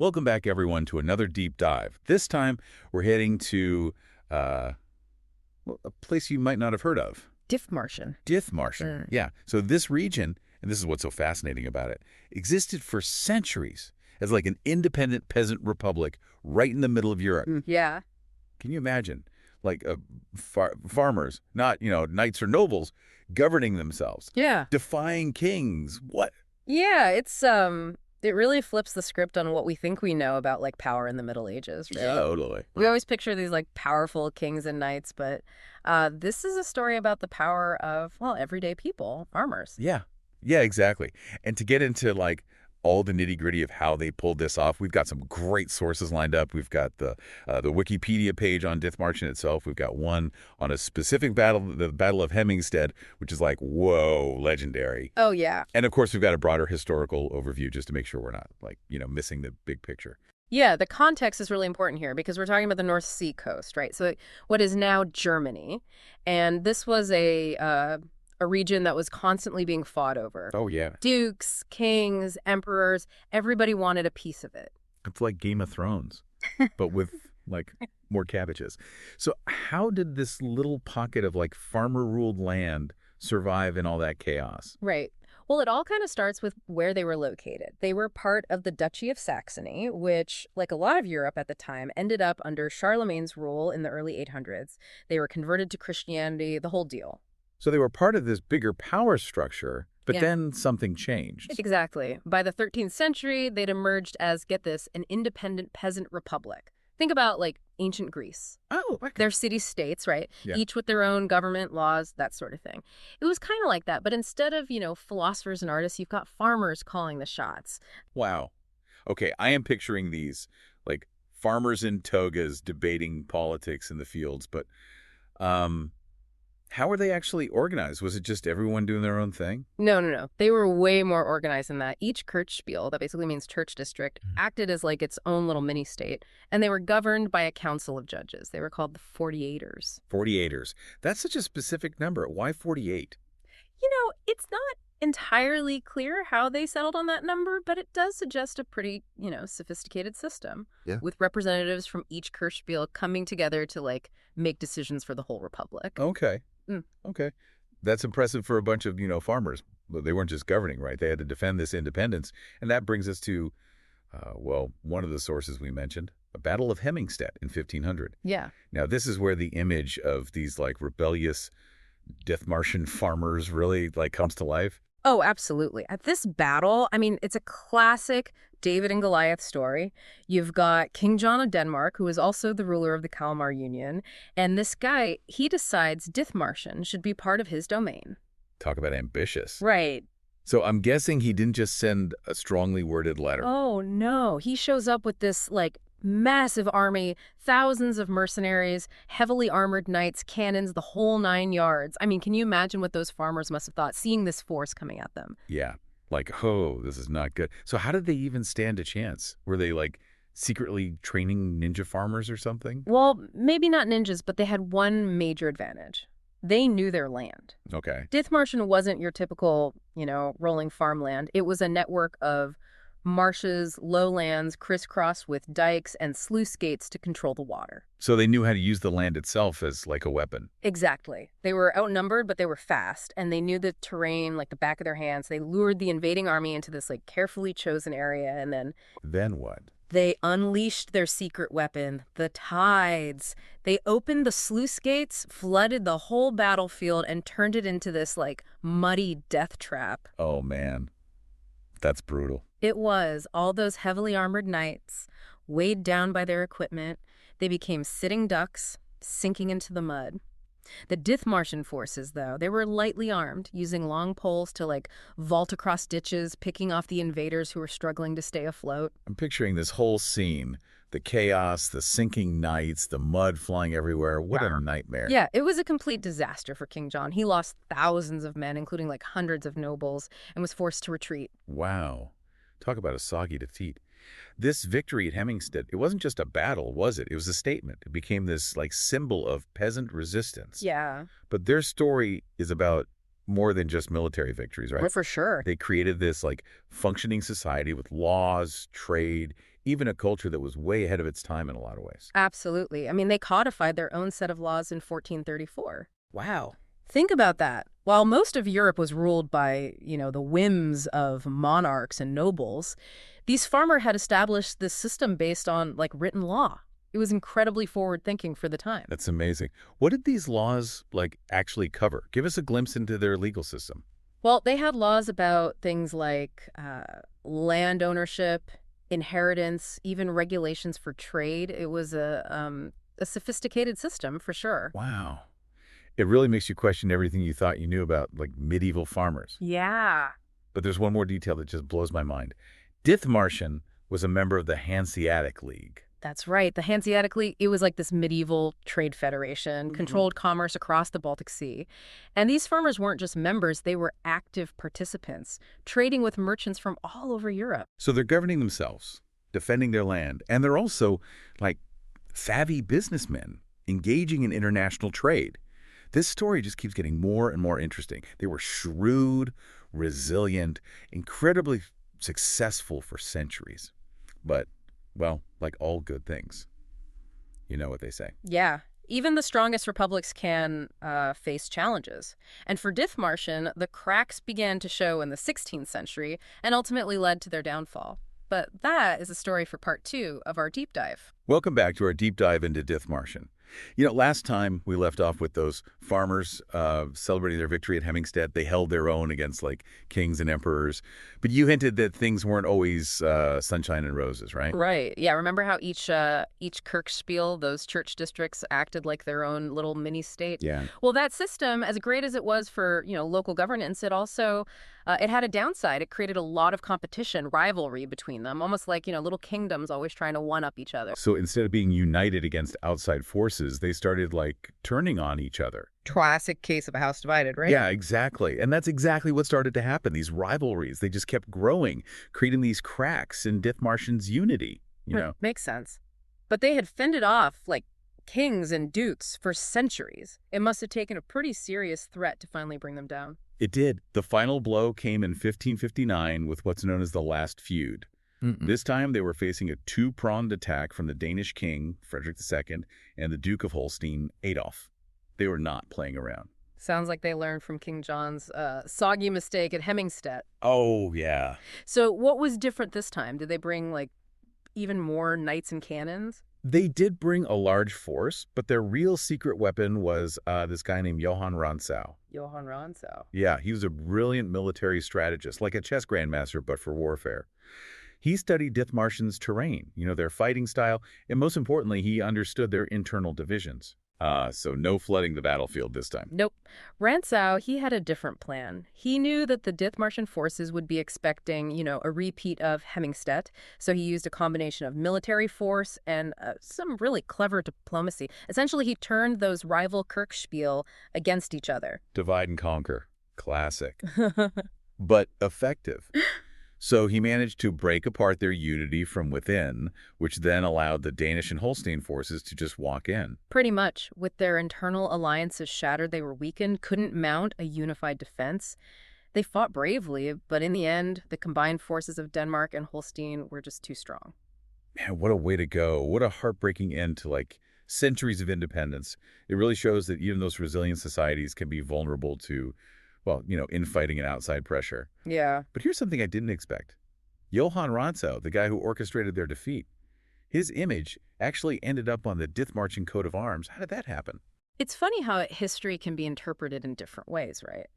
Welcome back, everyone, to another deep dive. This time, we're heading to a place you might not have heard of. Dithmarschen. Dithmarschen. Yeah. So this region, and this is what's so fascinating about it, existed for centuries as like an independent peasant republic right in the middle of Europe. Yeah. Can you imagine? Like farmers, not, knights or nobles, governing themselves. Yeah. Defying kings. What? Yeah, it really flips the script on what we think we know about like power in the Middle Ages, really. Totally. We always picture these like powerful kings and knights, but this is a story about the power of, well, everyday people, farmers. Yeah. Yeah, exactly. And to get into like all the nitty-gritty of how they pulled this off, we've got some great sources lined up. We've got the Wikipedia page on Dithmarschen itself. We've got one on a specific battle, the Battle of Hemmingstead, which is like, whoa, legendary. Oh, yeah. And of course, we've got a broader historical overview just to make sure we're not like, missing the big picture. Yeah, the context is really important here because we're talking about the North Sea coast, right? So what is now Germany. And this was a region that was constantly being fought over. Oh, yeah. Dukes, kings, emperors, everybody wanted a piece of it. It's like Game of Thrones, but with like more cabbages. So how did this little pocket of like farmer-ruled land survive in all that chaos? Right. Well, it all kind of starts with where they were located. They were part of the Duchy of Saxony, which, like a lot of Europe at the time, ended up under Charlemagne's rule in the early 800s. They were converted to Christianity, the whole deal. So they were part of this bigger power structure, but then something changed. Exactly. By the 13th century, they'd emerged as, get this, an independent peasant republic. Think about, like, ancient Greece. Oh, okay. They're city-states, right? Yeah. Each with their own government, laws, that sort of thing. It was kind of like that, but instead of, philosophers and artists, you've got farmers calling the shots. Wow. Okay, I am picturing these, like, farmers in togas debating politics in the fields, but how were they actually organized? Was it just everyone doing their own thing? No. They were way more organized than that. Each Kirchspiel, that basically means church district, acted as like its own little mini-state, and they were governed by a council of judges. They were called the 48ers. 48ers. That's such a specific number. Why 48? It's not entirely clear how they settled on that number, but it does suggest a pretty, sophisticated system. Yeah. With representatives from each Kirchspiel coming together to, like, make decisions for the whole republic. Okay. Okay. That's impressive for a bunch of, farmers. They weren't just governing, right? They had to defend this independence. And that brings us to, one of the sources we mentioned, a Battle of Hemmingstead in 1500. Yeah. Now, this is where the image of these, like, rebellious Dithmarschen farmers really, like, comes to life. Oh, absolutely. At this battle, it's a classic David and Goliath story. You've got King John of Denmark, who is also the ruler of the Kalmar Union. And this guy, he decides Dithmarschen should be part of his domain. Talk about ambitious. Right. So I'm guessing he didn't just send a strongly worded letter. Oh, no. He shows up with this, like, massive army, thousands of mercenaries, heavily armored knights, cannons, the whole 9 yards. Can you imagine what those farmers must have thought, seeing this force coming at them? Yeah. Like, oh, this is not good. So how did they even stand a chance? Were they, like, secretly training ninja farmers or something? Well, maybe not ninjas, but they had one major advantage. They knew their land. Okay. Dithmarschen wasn't your typical, rolling farmland. It was a network of marshes, lowlands, crisscrossed with dikes and sluice gates to control the water. So they knew how to use the land itself as like a weapon. Exactly. They were outnumbered, but they were fast, and they knew the terrain like the back of their hands. They lured the invading army into this like carefully chosen area, and Then what? they unleashed their secret weapon, the tides. They opened the sluice gates, flooded the whole battlefield, and turned it into this like muddy death trap. Oh, man. That's brutal. It was. All those heavily armored knights, weighed down by their equipment, they became sitting ducks, sinking into the mud. The Dithmarschen forces, though, they were lightly armed, using long poles to, like, vault across ditches, picking off the invaders who were struggling to stay afloat. I'm picturing this whole scene, the chaos, the sinking knights, the mud flying everywhere. What a nightmare. Yeah, it was a complete disaster for King John. He lost thousands of men, including, like, hundreds of nobles, and was forced to retreat. Wow. Talk about a soggy defeat. This victory at Hemmingstead, it wasn't just a battle, was it? It was a statement. It became this like symbol of peasant resistance. Yeah. But their story is about more than just military victories, right? For sure. They created this like functioning society with laws, trade, even a culture that was way ahead of its time in a lot of ways. Absolutely. I mean, they codified their own set of laws in 1434. Wow. Think about that. While most of Europe was ruled by, the whims of monarchs and nobles, these farmers had established this system based on, written law. It was incredibly forward-thinking for the time. That's amazing. What did these laws, actually cover? Give us a glimpse into their legal system. Well, they had laws about things like land ownership, inheritance, even regulations for trade. It was a sophisticated system, for sure. Wow. It really makes you question everything you thought you knew about, medieval farmers. Yeah. But there's one more detail that just blows my mind. Dithmarschen was a member of the Hanseatic League. That's right. The Hanseatic League, it was like this medieval trade federation, controlled commerce across the Baltic Sea. And these farmers weren't just members, they were active participants, trading with merchants from all over Europe. So they're governing themselves, defending their land, and they're also, savvy businessmen engaging in international trade. This story just keeps getting more and more interesting. They were shrewd, resilient, incredibly successful for centuries. But, well, like all good things, you know what they say. Yeah. Even the strongest republics can face challenges. And for Dithmarschen, the cracks began to show in the 16th century and ultimately led to their downfall. But that is a story for part 2 of our deep dive. Welcome back to our deep dive into Dithmarschen. Last time we left off with those farmers celebrating their victory at Hemmingstedt. They held their own against kings and emperors. But you hinted that things weren't always sunshine and roses, right? Right. Yeah. Remember how each Kirchspiel, those church districts, acted like their own little mini state? Yeah. Well, that system, as great as it was for local governance, it also it had a downside. It created a lot of competition, rivalry between them, almost like little kingdoms always trying to one up each other. So instead of being united against outside forces, they started turning on each other. Classic case of a house divided, right? Yeah, exactly. And that's exactly what started to happen. These rivalries, they just kept growing, creating these cracks in Dithmarschen's unity, Makes sense. But they had fended off kings and dukes for centuries. It must have taken a pretty serious threat to finally bring them down. It did. The final blow came in 1559 with what's known as the Last Feud. This time, they were facing a two-pronged attack from the Danish king, Frederick II, and the Duke of Holstein, Adolf. They were not playing around. Sounds like they learned from King John's soggy mistake at Hemmingstedt. Oh, yeah. So what was different this time? Did they bring, even more knights and cannons? They did bring a large force, but their real secret weapon was this guy named Johann Rantzau. Johann Rantzau. Yeah, he was a brilliant military strategist, like a chess grandmaster, but for warfare. He studied Dithmarschen's terrain, their fighting style, and most importantly, he understood their internal divisions. So no flooding the battlefield this time. Nope. Rantzau, he had a different plan. He knew that the Dithmarschen forces would be expecting, a repeat of Hemmingstedt, so he used a combination of military force and some really clever diplomacy. Essentially, he turned those rival Kirchspiel against each other. Divide and conquer. Classic. But effective. So he managed to break apart their unity from within, which then allowed the Danish and Holstein forces to just walk in. Pretty much. With their internal alliances shattered, they were weakened, couldn't mount a unified defense. They fought bravely, but in the end, the combined forces of Denmark and Holstein were just too strong. Man, what a way to go. What a heartbreaking end to centuries of independence. It really shows that even those resilient societies can be vulnerable to infighting and outside pressure. Yeah. But here's something I didn't expect. Johann Rantzau, the guy who orchestrated their defeat, his image actually ended up on the Dithmarschen coat of arms. How did that happen? It's funny how history can be interpreted in different ways, right?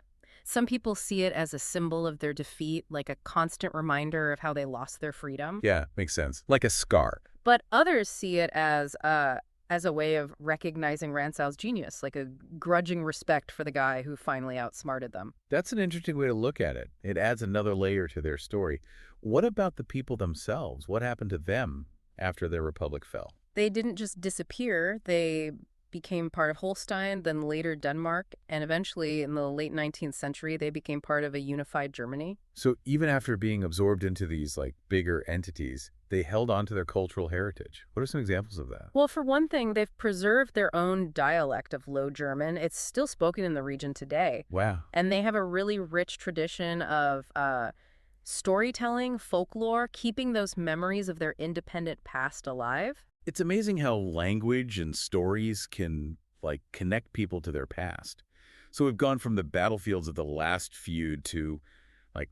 Some people see it as a symbol of their defeat, like a constant reminder of how they lost their freedom. Yeah, makes sense. Like a scar. But others see it as a way of recognizing Rantzau's genius, like a grudging respect for the guy who finally outsmarted them. That's an interesting way to look at it. It adds another layer to their story. What about the people themselves? What happened to them after their republic fell? They didn't just disappear. They became part of Holstein, then later Denmark, and eventually in the late 19th century, they became part of a unified Germany. So even after being absorbed into these bigger entities, they held on to their cultural heritage. What are some examples of that? Well, for one thing, they've preserved their own dialect of Low German. It's still spoken in the region today. Wow. And they have a really rich tradition of Storytelling, folklore, keeping those memories of their independent past alive. It's amazing how language and stories can, connect people to their past. So we've gone from the battlefields of the Last Feud to, like,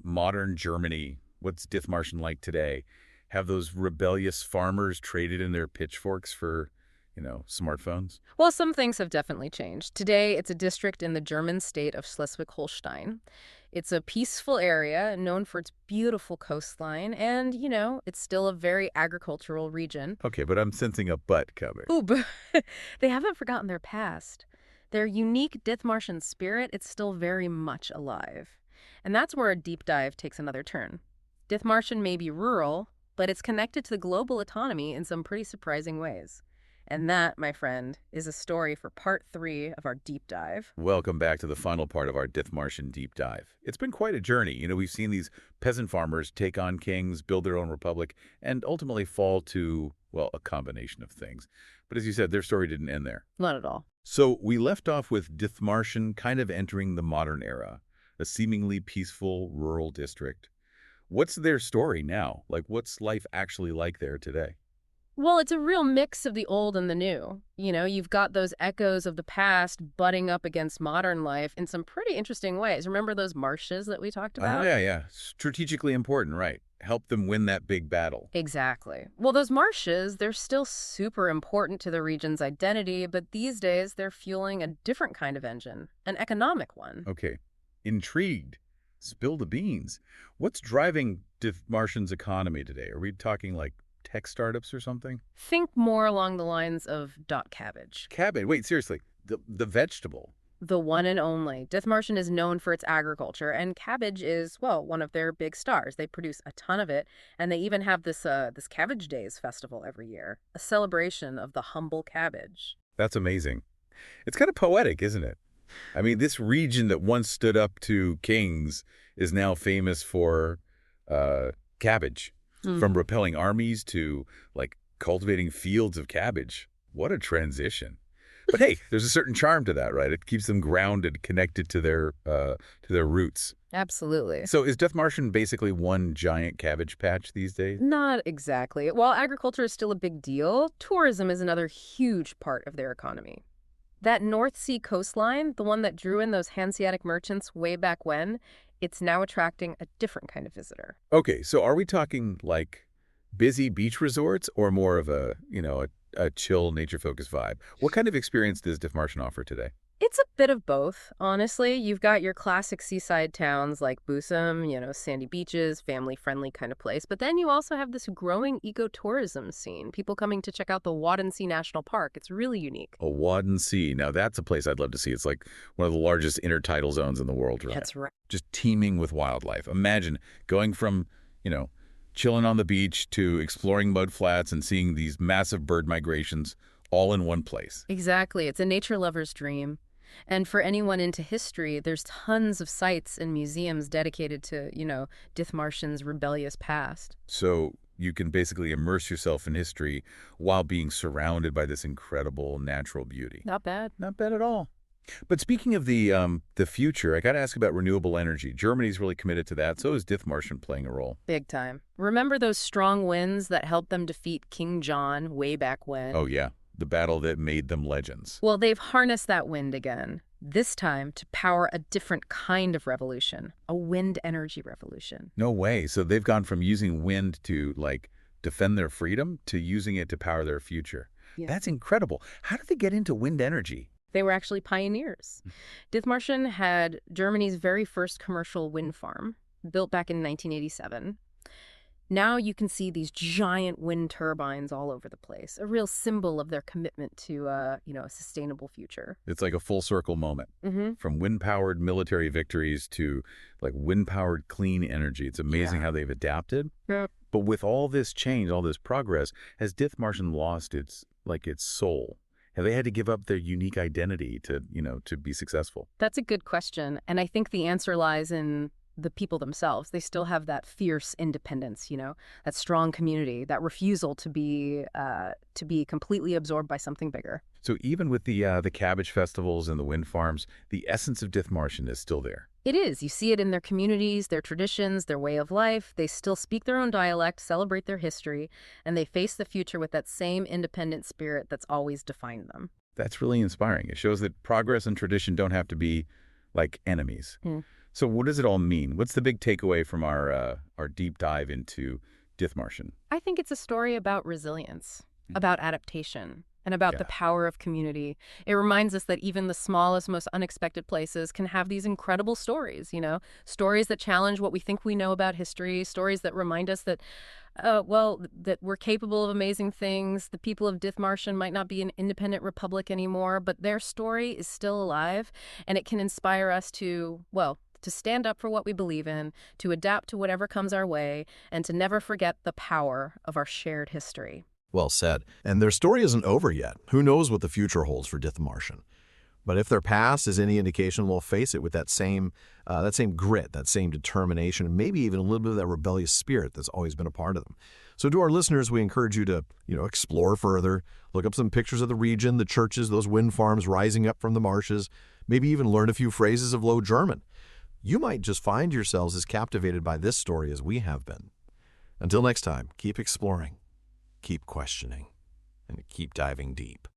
modern Germany. What's Dithmarschen like today? Have those rebellious farmers traded in their pitchforks for, smartphones? Well, some things have definitely changed. Today, it's a district in the German state of Schleswig-Holstein. It's a peaceful area known for its beautiful coastline, and, it's still a very agricultural region. Okay, but I'm sensing a but coming. Ooh, but they haven't forgotten their past. Their unique Dithmarschen spirit, it's still very much alive. And that's where a deep dive takes another turn. Dithmarschen may be rural, but it's connected to global autonomy in some pretty surprising ways. And that, my friend, is a story for part 3 of our deep dive. Welcome back to the final part of our Dithmarschen deep dive. It's been quite a journey. We've seen these peasant farmers take on kings, build their own republic, and ultimately fall to, well, a combination of things. But as you said, their story didn't end there. Not at all. So we left off with Dithmarschen kind of entering the modern era, a seemingly peaceful rural district. What's their story now? What's life actually like there today? Well, it's a real mix of the old and the new. You've got those echoes of the past butting up against modern life in some pretty interesting ways. Remember those marshes that we talked about? Yeah. Strategically important, right. Help them win that big battle. Exactly. Well, those marshes, they're still super important to the region's identity, but these days they're fueling a different kind of engine, an economic one. Okay. Intrigued. Spill the beans. What's driving Dithmarschen's economy today? Are we talking tech startups or something? Think more along the lines of dot cabbage. Cabbage. Wait, seriously. The vegetable. The one and only. Dithmarschen is known for its agriculture, and cabbage is, well, one of their big stars. They produce a ton of it, and they even have this Cabbage Days festival every year, a celebration of the humble cabbage. That's amazing. It's kind of poetic, isn't it? I mean, this region that once stood up to kings is now famous for cabbage. From repelling armies to, cultivating fields of cabbage. What a transition. But hey, there's a certain charm to that, right? It keeps them grounded, connected to their roots. Absolutely. So is Dithmarschen basically one giant cabbage patch these days? Not exactly. While agriculture is still a big deal, tourism is another huge part of their economy. That North Sea coastline, the one that drew in those Hanseatic merchants way back when, it's now attracting a different kind of visitor. Okay, so are we talking busy beach resorts or more of a chill nature-focused vibe? What kind of experience does Dithmarschen offer today? It's a bit of both, honestly. You've got your classic seaside towns like Boosum, sandy beaches, family-friendly kind of place. But then you also have this growing ecotourism scene, people coming to check out the Waddensee National Park. It's really unique. A Waddensee. Now, that's a place I'd love to see. It's one of the largest intertidal zones in the world, right? That's right. Just teeming with wildlife. Imagine going from, chilling on the beach to exploring mud flats and seeing these massive bird migrations all in one place. Exactly. It's a nature lover's dream. And for anyone into history, there's tons of sites and museums dedicated to, Dithmarschen's rebellious past. So you can basically immerse yourself in history while being surrounded by this incredible natural beauty. Not bad. Not bad at all. But speaking of the future, I got to ask about renewable energy. Germany's really committed to that. So is Dithmarschen playing a role. Big time. Remember those strong winds that helped them defeat King John way back when? Oh, yeah. The battle that made them legends. Well, they've harnessed that wind again, this time to power a different kind of revolution, a wind energy revolution. No way. So they've gone from using wind to, defend their freedom to using it to power their future. Yeah. That's incredible. How did they get into wind energy? They were actually pioneers. Dithmarschen had Germany's very first commercial wind farm, built back in 1987. Now you can see these giant wind turbines all over the place, a real symbol of their commitment to, a sustainable future. It's like a full circle moment. Mm-hmm. From wind-powered military victories to, wind-powered clean energy. It's amazing how they've adapted. Yep. But with all this change, all this progress, has Dithmarschen lost its soul? Have they had to give up their unique identity to be successful? That's a good question. And I think the answer lies in the people themselves. They still have that fierce independence, that strong community, that refusal to be completely absorbed by something bigger. So even with the cabbage festivals and the wind farms, the essence of Dithmarschen is still there. It is. You see it in their communities, their traditions, their way of life. They still speak their own dialect, celebrate their history, and they face the future with that same independent spirit that's always defined them. That's really inspiring. It shows that progress and tradition don't have to be like enemies. Hmm. So what does it all mean? What's the big takeaway from our deep dive into Dithmarschen? I think it's a story about resilience, about adaptation, and about the Yeah. power of community. It reminds us that even the smallest, most unexpected places can have these incredible stories, stories that challenge what we think we know about history, stories that remind us that, that we're capable of amazing things. The people of Dithmarschen might not be an independent republic anymore, but their story is still alive, and it can inspire us to stand up for what we believe in, to adapt to whatever comes our way, and to never forget the power of our shared history. Well said. And their story isn't over yet. Who knows what the future holds for Dithmarschen? But if their past is any indication, we'll face it with that same grit, that same determination, and maybe even a little bit of that rebellious spirit that's always been a part of them. So to our listeners, we encourage you to, explore further, look up some pictures of the region, the churches, those wind farms rising up from the marshes, maybe even learn a few phrases of Low German. You might just find yourselves as captivated by this story as we have been. Until next time, keep exploring, keep questioning, and keep diving deep.